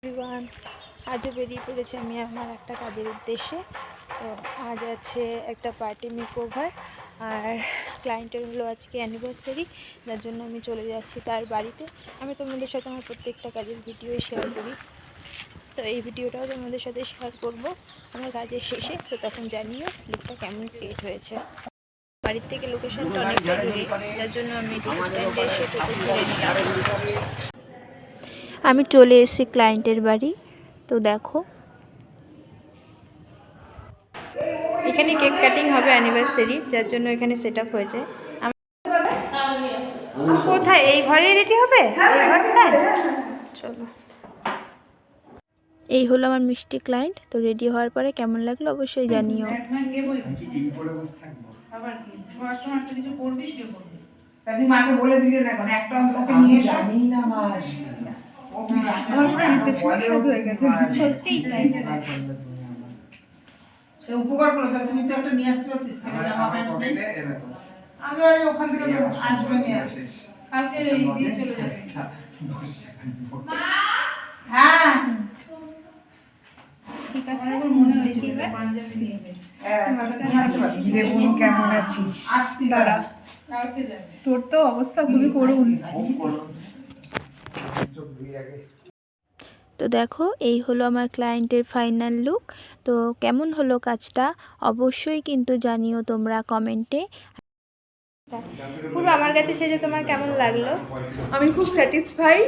Everyone, আজও বেরিয়ে পড়েছি আমি আমার একটা কাজের উদ্দেশ্যে। তো আজ আছে একটা পার্টি মেকওভার, আর ক্লায়েন্টের হলো আজকে অ্যানিভার্সারি, যার জন্য আমি চলে যাচ্ছি তার বাড়িতে। আমি তোমাদের সাথে আমার প্রত্যেকটা কাজের ভিডিও শেয়ার করি, তো এই ভিডিওটাও তোমাদের সাথে শেয়ার করব আমার কাজের শেষে। তো তখন জানিও লুকটা কেমন ক্রিয়েট হয়েছে। বাড়ির থেকে লোকেশনটা অনেকটা দূরে, যার জন্য আমি টোটো স্ট্যান্ডে এসে টোটো তুলে নিলাম। আমি চলে এসেছি ক্লায়েন্টের বাড়ি। তো দেখো, এখানে কেক কাটিং হবে অ্যানিভার্সারি, যার জন্য এখানে সেট আপ হয়েছে। কোথায়? এই ঘরে রেডি হবে? এই ঘরটায়? চলো। এই হলো আমার মিষ্টি ক্লায়েন্ট। তো রেডি হওয়ার পরে কেমন লাগলো অবশ্যই জানিও। মাকে বলে দিলে না এখন একটা অন্তকে নিয়ে এসো। জানি না মাস আমার পুরো রিসেপশন সাজ হয়ে গেছে। সত্যিই তাই। সে উপকার করলো, তা তুমি তো একটা নিয়ে আসতে পারতিস ছেলে জামা প্যান্ট নিয়ে। আমি ওই ওখান থেকে আসবে নিয়ে কালকে এই দিয়ে চলে যাবে। হ্যাঁ ঠিক আছে, মনে হয়েছিল পাঞ্জাবি নিয়ে যাবে। গিরে বোনু কেমন আছিস? আসছি দাঁড়া, কালকে যাবে। তোর তো অবস্থা খুবই করুণ। তো দেখো, এই হলো আমার ক্লায়েন্টের ফাইনাল লুক। তো কেমন হলো কাজটা অবশ্যই কিন্তু জানিও তোমরা কমেন্টে। পুরো আমার কাছে সেজে তোমার কেমন লাগলো? আমি খুব স্যাটিসফাই,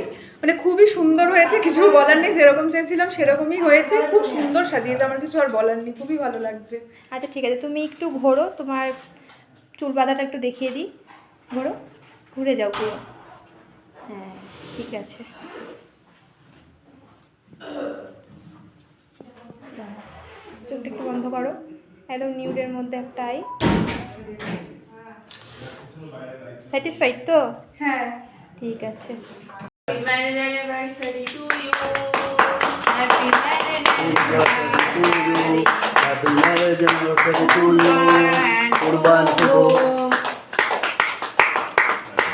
মানে খুবই সুন্দর হয়েছে, কিছু বলার নেই। যেরকম চেয়েছিলাম সেরকমই হয়েছে, খুব সুন্দর সাজিয়েছে, আমার কিছু আর বলার নেই, খুবই ভালো লাগছে। আচ্ছা ঠিক আছে, তুমি একটু ঘোরো, তোমার চুল বাঁধাটা একটু দেখিয়ে দিই। ঘোরো, ঘুরে যাও পুরো। হ্যাঁ ঠিক আছে, চোখটা একটু বন্ধ করো। একদম নিউডের মধ্যে একটা আই। স্যাটিসফাইড তো? হ্যাঁ, ঠিক আছে।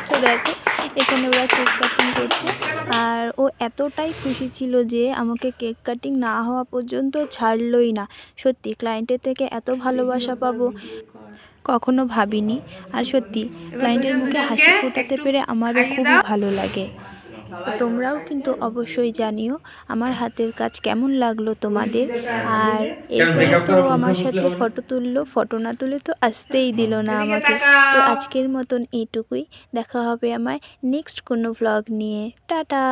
তো দেখো, এখানে ওরা কেক কাটিং করছে, আর ও এতটাই খুশি ছিল যে আমাকে কেক কাটিং না হওয়া পর্যন্ত ছাড়লই না। সত্যি ক্লায়েন্টের থেকে এত ভালোবাসা পাবো কখনো ভাবিনি। আর সত্যি ক্লায়েন্টের মুখে হাসি ফোটাতে পেরে আমারও খুবই ভালো লাগে। তো তোমরাও কিন্তু অবশ্যই জানিও আমার হাতের কাজ কেমন লাগলো তোমাদের। আর এরপরে তো আমার সাথে ফটো তুললো, ফটো না তুলে তো আসতেই দিল না আমাকে। তো আজকের মতন এইটুকুই, দেখা হবে আমার নেক্সট কোনো ভ্লগ নিয়ে। টাটা।